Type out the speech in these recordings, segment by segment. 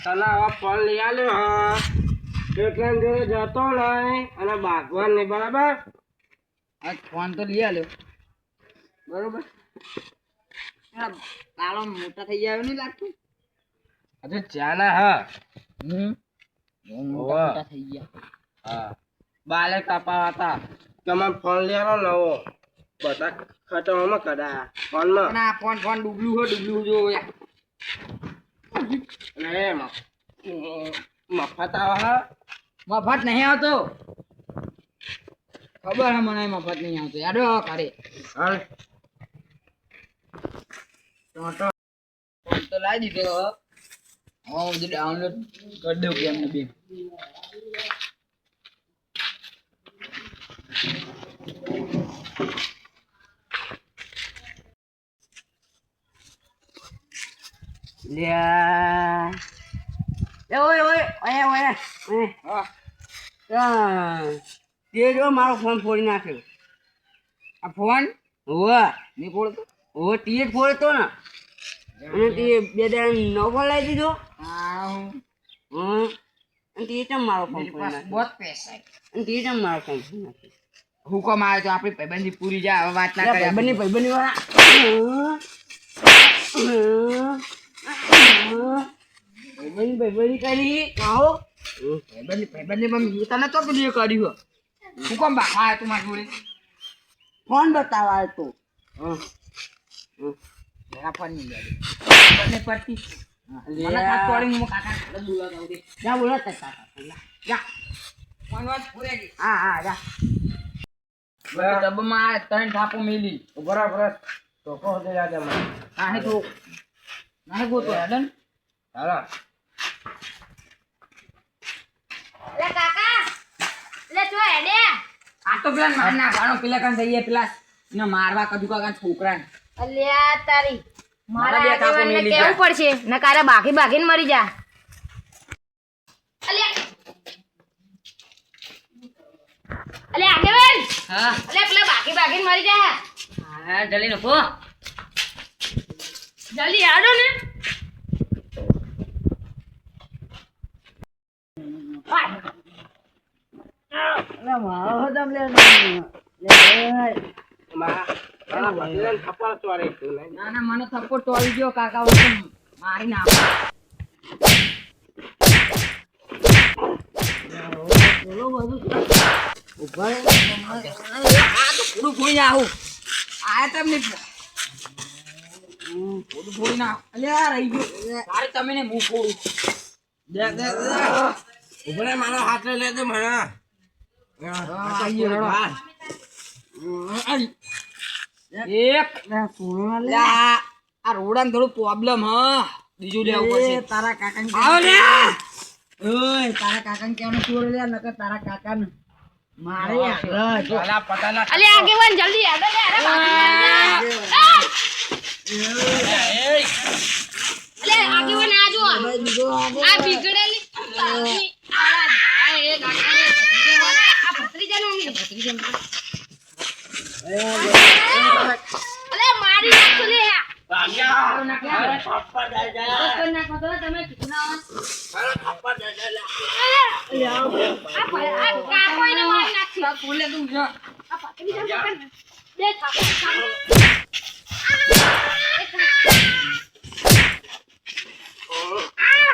તને હવે ફોન લઈ આલ્યો હા એટલે જોડે જતો નહીં અને ભાગવાન નહીં બરાબર આજ ફોન તો લઈ આલ્યો બરોબર કાળો મોટા થઈ ગયા નહીં લાગતું હજુ જાના હા મોટા થઈ ગયા હા બાલે કાપા હતા તમે ફોન લઈ આલો નવો બધા ખતરોમાં કદાયા ફોનમાં ના ફોન ડૂબલું જો લે મફત આવે હા મફત નહીં આવતો ખબર હે મને મફત નહીં આવતો યાડો કરે હાલ ફોન તો લાવી દીધો હું બધું ડાઉનલોડ કરી દઉં ગેમ ને બે તે જો મારો ફોન ફોડી નાખ્યો આ ફોન હોવે નહીં ફોડતો હોવે તે જ ફોડતો ને અને તે બે દાડા નવો ફોન લાવી દીધો અને તે ચમ મારો ફોન ફોડી નાખ્યો બહુ પૈસા અને તે ચમ મારો ફોન ફોડી નાખ્યો હુકમ આવે તો આપણી ભાઈબંધી પૂરી જાય હવે વાત ના કરે ભાઈબંધી વાળા ભાઈબંધી કરી આવો ભાઈબંધી મમ્મી તને તો પેલી કર્યું હુકમ બાપા તું મારી જોડે ફોન બતાવા તો મેરા ફોન નહીં લે બંને પડતી મને ખાસ તોડી હું કાકા બોલાવ દે જા બોલો કાકા જા ફોન વાત પૂરે ગઈ હા હા જા ડબ્બામાં ત્રણ થાપો મેલી બરાબર તો કહો દે યાદ મને નાહે તો હેડન હાલો લે કાકા લે જો હેડે આ તો પેલા નાના ગાણો પેલા કાન જઈએ પેલા ને મારવા કદુ કાકા છોકરાને અલ્યા તારી મારા બે મારા કાપો આગેવાનને મેલી કેવું પડશે નકારે બાગીને મરી જા અલ્યા અલ્યા આગેવાન હા અલ્યા પેલા બાગીને મરી જા હા જલ્દી નખો જલ્દી આડો ને મારો હદમ લે મારા ભાઈલાને થપ્પડ ચોરી તું નહીં ના ના મને થપ્પડ તોડી ગયો કાકા વચ્ચે મારી નાખો બોલો બધું ઉભા આ તો પૂરું ફોડી નાખું આ તમને પૂરું ફોડી નાખ અલ્યા રહી ગયો તારે તમે ને મું ફોડું દે ઉભા મારો હાથ લે દે મને એક આ રોડા થોડું પ્રોબ્લેમ હ બીજું લેવું પડશે તારા કાકા આવો લે ઓય તારા કાકા કેવાનું ચોર લે નકર તારા કાકા ને મારે પટાલા અલ્યા આગેવાન જલ્દી આડો લે અરે બાગીને અલ્યા આગેવાન આ જો આ બિગડેલી બાગી આવાજ આ એ કાકા આ ભત્રીજાનો અલે મારી નાખો લે નાખો તો તમે કીધું આ કાકો એને મારી નાખી બોલે તું જો આ ભત્રીજાનો બે થાપો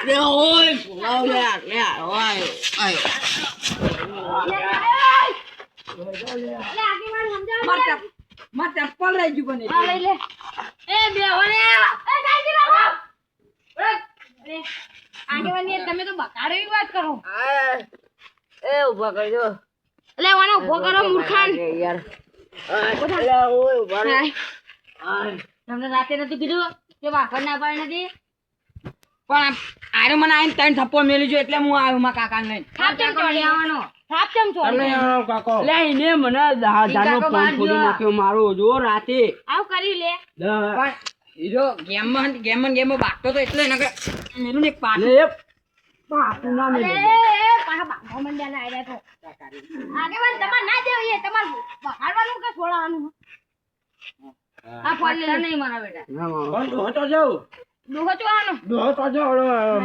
લે ઓય બોલાવ લે લે ઓય આયો માર ચપ્પલ લઈ ગયું બને લઈ લે એ બેહોને એ કાઈ રાખો અરે આગેવાની તમે તો બકાડે એવી વાત કરો એ ઉભા કરજો એટલે ઓને ઉભો કરો મૂર્ખાન યાર અલ્યા ઓય ઉભા રે તમને રાતે નતું કીધું કે વાકડ ના પાડે નથી પણ આરે મને આઈને ત્રણ થપ્પો મેલી જો એટલે હું આવ્યો માં કાકાને લઈને થાપ ચમ ચોરી આવવાનો થાપ ચમ ચોરી કાકો લે એને મને દાદાનો ફોન ખોલી નાખ્યો મારો જો રાતે આવ કરી લે પણ હીરો ગેમ બાગતો તો એટલે નકર મેલું ને એક પાટ લે પાટું ના અરે મેલે એ પાહા બાંધો મંડ્યા ના આયડા તો આગેવાન તમાર ના દેવ એ તમાર બહારવાનું કે છોડાવાનું આ ફોન લે નહીં મારા બેટા ફોન તો હતો જાવ ડોહો ચોવાનો ડોહો તો જો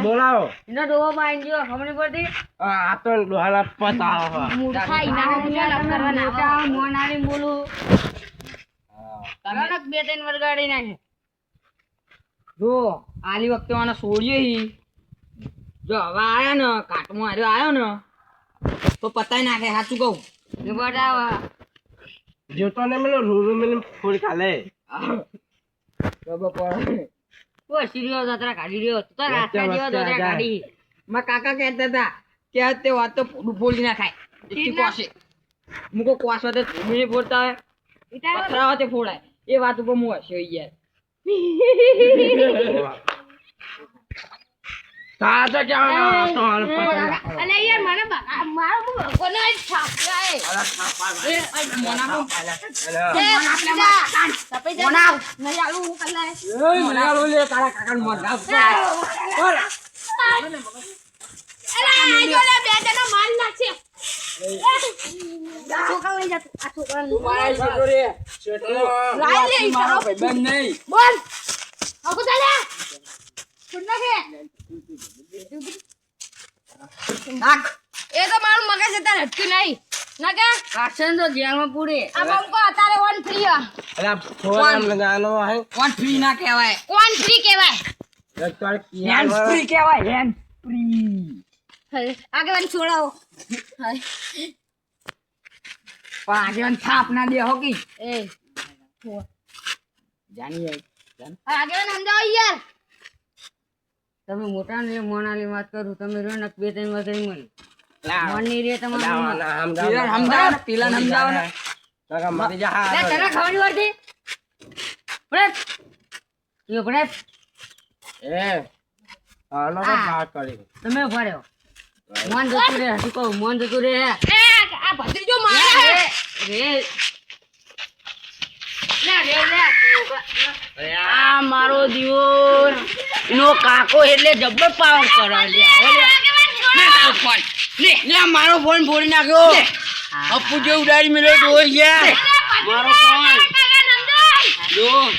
બોલાવો એનો ડોહો માં ગયો ખબર નહીં પડતી આ તો ડોહાના પતાવો મૂર્ખા ઈના મુલા કરવા ના મોનારી બોલું તમે બે ત્રણ વરગાડી નાખે જો આલી વખતે મને છોડ્યો હી જો હવે આયા ને કાટમાં હાર્યો આવ્યો ને તો પતાઈ નાખે સાચું કહું બરાબર જોતો ને મેલો રૂરૂ મેલે ફૂલ ખાલે બરાબર પડે ઓ સિરિયો જતરા કાઢી રહ્યો તો રાસ્તા જેવો જતરા કાઢી મારા કાકા કહેતા હતા કે આ તે વાત તો ફોડું ફોડી ના ખાય એટલી કોશે મુકો કોસ વાતે ભૂમિ ફોડતા હોય પથરા વાતે ફોડાય એ વાત ઉપર હું હસ્યો યાર તાતો ક્યાં તો હાલ પકડ અલે યાર મને મારો કોનો છાપરાય મોના નહીં આલુ હું કલાય મોના લો લે તારા કાકા મોર ના અરે આ જોડે બે જણો માર નાખશે છોકરા લઈ જા આ છોકરા મારા છોકરો રે લાઈ લે મારો ભાઈબંધ નહીં બોલ આકો ચાલે સુન નાખે નાખ એ તો મારું મગજ અત્યારે હટકી નહીં ના કે રાશન તો જેલમાં પૂરે આ બંકો અત્યારે વન ફ્રી અરે ફોરમ લગાનો હે કોણ ફ્રી ના કહેવાય કોણ ફ્રી કહેવાય એકવાર હેન્ડ ફ્રી કહેવાય હેન્ડ ફ્રી આગેવાન છોડાવો પણ આગેવાન થાપ ના દે હોકી એ જાણી આગેવાન સમજાવો યાર તમે મોટા ને મોનાલી વાત કરું તમે રો ને બે ત્રણ વાર થઈ મળી લાવ મોની રે તમારે લાવ પિલા સમજાવ ને કાકા મારી જા લે તને ખબર પડતી પડે યો પડે એ આનો તો વાત કરી તમે ઉભા રહ્યો મોન જતું રે હસી કહું મોન જતું રે એ આ ભત્રીજો મારે રે લે રે લે આ મારો દિયોર એનો કાકો એટલે જબ્બર પાવર કરે લે મારો ફોન ફોડી નાખ્યો અપ્પુ જે ઉડાડી મેળ્યો તો યાર મારો ફોન જો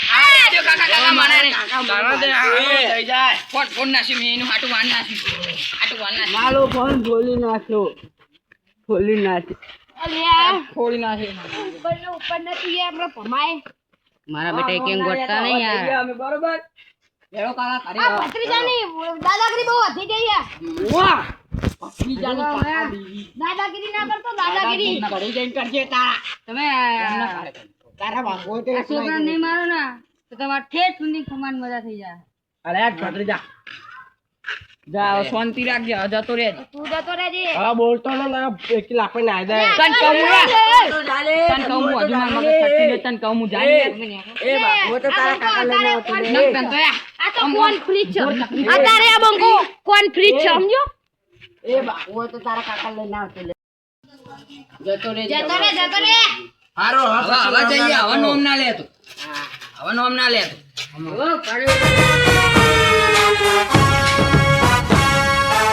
કાકા મારા રે તારા દે આ થઈ જાય ફોન નાસી મે એનું હાટું વાન નાસી મારો ફોન ખોલી નાખ્યો ખોલી નાખી અલ્યા ફોડી નાસી ઉપર નથી આપણે ભમાય મારા બેટા કેમ ગોટતા નહીં યાર અમે બરોબર બેડો કાકા આ કરી ભત્રીજાની દાદાગીરી બહુ વધી ગઈ છે વાહ બીજાની કાકા દાદાગીરી ના કરતો દાદાગીરી ઘરે જઈને કરજે તારા તમે તારા બાપો તે છોકરા નહીં મારો ને તો તમાર ઠેઠ સુધી ખમાન મજા થઈ જાય અરે આ છોકરી જા જા શાંતિ રાખજે જતો રે તું જતો રહેજે હા બોલતો ને ના એકલી આપણને આઈ દે તન કહું તન કહું હું હજુ માર મગજ છટકી દે તન કહું હું જાણી એ બાપો તો તારા કાકા લઈને આવતો રે તન તો યા આ તો કોણ ફ્રી છે અત્યારે આ બંકો કોણ ફ્રી છે સમજો એ બાપો તો તારા કાકા લઈને આવતો લે જતો રે જતો રે હારો હવે જઈએ હવે નોમ ના લે તું હવે નોમ ના લે તું